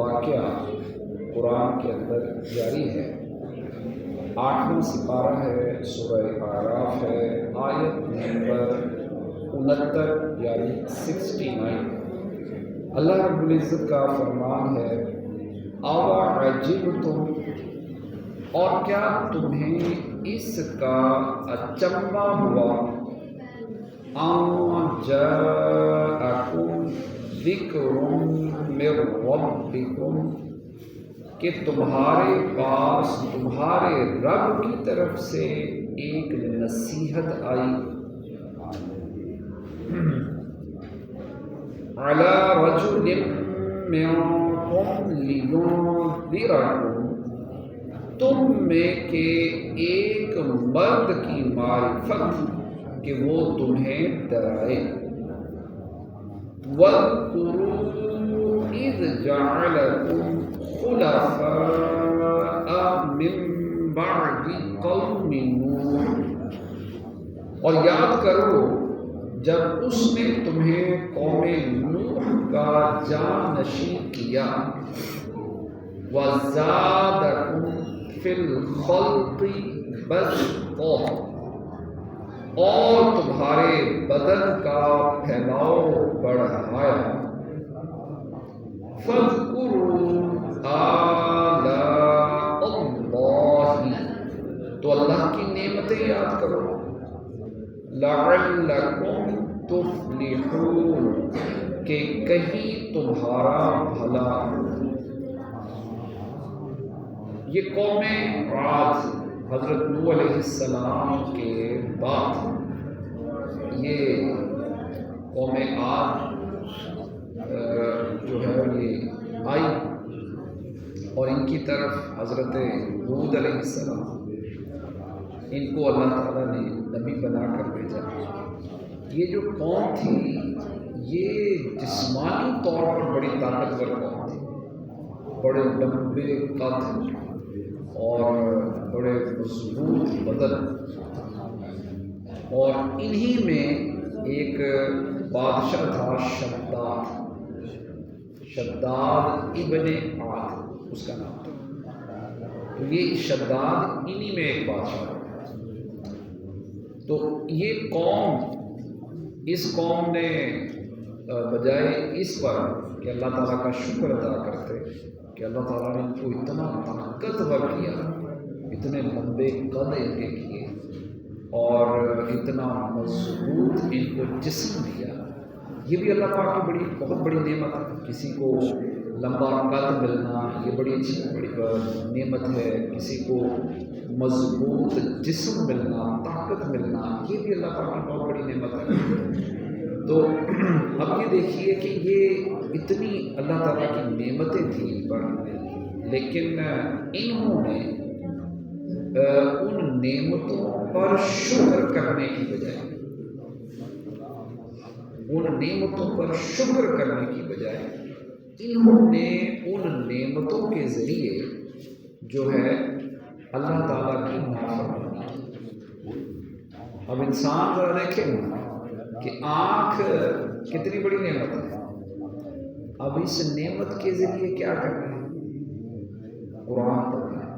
واقعہ قرآن کے اندر جاری ہے۔ 8واں سپارہ ہے، سورہ اعراف ہے، آیت نمبر 69 یعنی 69۔ اللہ رب العزت کا فرمان ہے، اَوَعَجِبْتُمْ، اور کیا تمہیں اس کا اچنبھا ہوا، اَن جَاءَکُمْ ذِکْرٌ مِّن رَّبِّکُمْ، کہ تمہارے پاس تمہارے رب کی طرف سے ایک نصیحت آئی، عَلَىٰ رَجُلٍ مِّنکُمْ لِيُنذِرَکُمْ، تم میں کے ایک مرد کی معرفت کہ وہ تمہیں ڈرائے۔ وَاذْكُرُوا إِذْ جَعَلَكُمْ خُلَفَاءَ مِن بَعْدِ قَوْمِ نُوحٍ، اور یاد کرو جب اس نے تمہیں قوم نوح کا جانشین کیا، وَزَادَكُمْ فِي الْخَلْقِ بَسْطَةً، اور تمہارے بدن کا پھیلاؤ بڑھایا، فَاذْكُرُوا آلاء اللَّہِ، تو اللہ کی نعمتیں یاد کرو، لَعَلَّكُمْ تُفْلِحُونَ، کہ کہیں تمہارا بھلا ہو۔ یہ قوم عاد حضرت نوح علیہ السلام کے بعد یہ قوم عاد جو ہے یہ آئی، اور ان کی طرف حضرت ہود علیہ السلام، ان کو اللہ تعالیٰ نے نبی بنا کر بھیجا۔ یہ جو قوم تھی یہ جسمانی طور پر بڑی طاقتور قوم تھی، بڑے لمبے قد اور بڑے مضبوط بدن، اور انہی میں ایک بادشاہ تھا شداد ابن عاد اس کا نام تھا۔ تو یہ شداد انہی میں ایک بادشاہ تھا۔ تو یہ قوم، اس قوم نے بجائے اس پر کہ اللہ تعالیٰ کا شکر ادا کرتے کہ اللہ تعالیٰ نے ان کو اتنا طاقتور کیا، اتنے لمبے قد ان کے کیے اور اتنا مضبوط ان کو جسم دیا، یہ بھی اللہ پاک کی بہت بڑی نعمت ہے۔ کسی کو لمبا قد ملنا یہ بڑی اچھی نعمت ہے، کسی کو مضبوط جسم ملنا، طاقت ملنا، یہ بھی اللہ پاک کی بہت بڑی نعمت ہے۔ تو اب یہ دیکھیے کہ یہ اتنی اللہ تعالیٰ کی نعمتیں تھیں ان پر، لیکن انہوں نے ان نعمتوں پر شکر کرنے کی بجائے، انہوں نے ان نعمتوں کے ذریعے جو ہے اللہ تعالیٰ کی نافرمانی کی۔ اب انسان ذرا دیکھیں کہ آنکھ کتنی بڑی نعمت ہے، اب اس نعمت کے ذریعے کیا کرنا ہے؟ قرآن پڑھنا ہے،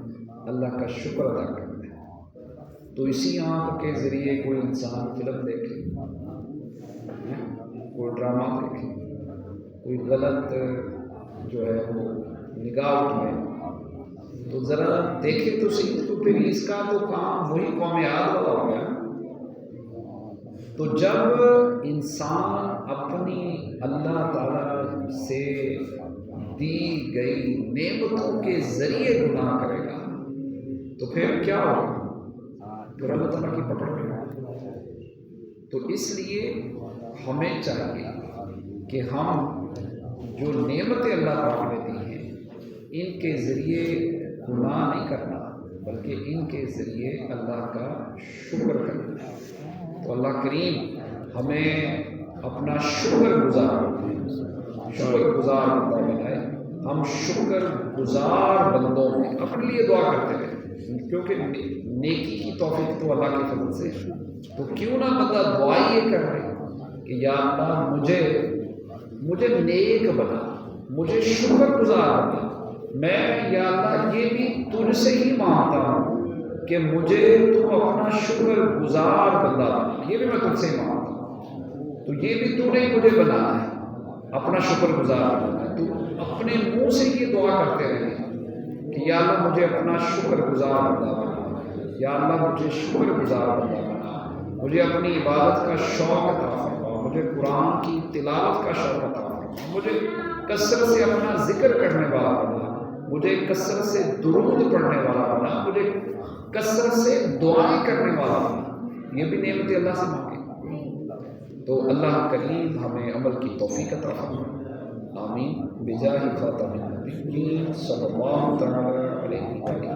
اللہ کا شکر ادا کرنا ہے۔ تو اسی آنکھ کے ذریعے کوئی انسان فلم دیکھے، کوئی ڈرامہ دیکھے، کوئی غلط جو ہے وہ نگاہ اٹھائے، تو ذرا دیکھے تو صحیح، تو پھر اس کا تو کام وہی قوم عاد والا ہو گیا۔ تو جب انسان اپنی اللہ تعالیٰ سے دی گئی نعمتوں کے ذریعے گناہ کرے گا تو پھر کیا ہوگا؟ پھر اللہ تعالیٰ کی پکڑ میں ہوگا۔ تو اس لیے ہمیں چاہیے کہ ہم جو نعمتیں اللہ پاک نے دی ہیں ان کے ذریعے گناہ نہیں کرنا، بلکہ ان کے ذریعے اللہ کا شکر کرنا۔ تو اللہ کریم ہمیں اپنا شکر گزار بندہ بنائے، ہم شکر گزار بندوں میں اپنے لیے دعا کرتے ہیں، کیونکہ نیکی کی توفیق تو اللہ کے فضل سے۔ تو کیوں نہ بندہ دعا یہ کر رہے کہ یا اللہ مجھے نیک بنا، مجھے شکر گزار بنا. میں یا اللہ یہ بھی تجھ سے ہی مانگتا ہوں کہ مجھے تو اپنا شکر گزار بندہ بنا. یہ بھی میں تجھ سے ہی مانگتا ہوں. تو یہ بھی تو نے مجھے بنانا ہے اپنا شکر گزار بنانا ہے. تو اپنے منہ سے یہ دعا کرتے رہے کہ یا اللہ مجھے اپنا شکر گزار بندہ بنا. یا اللہ مجھے شکر گزار بندہ بنا. مجھے اپنی عبادت کا شوق عطا فرما. مجھے قرآن کی تلاوت کا شوق عطا فرما. مجھے کثرت سے اپنا ذکر کرنے والا بنا. مجھے کثرت سے درود پڑھنے والا بنا. مجھے کثرت سے دعائیں کرنے والا بنا. یہ بھی نعمت اللہ سے مانگے. تو اللہ کریم ہمیں عمل کی توفیق عطا فرمائے. آمین بجاہ خاتم النبیین صلی اللہ تعالی علیہ وسلم.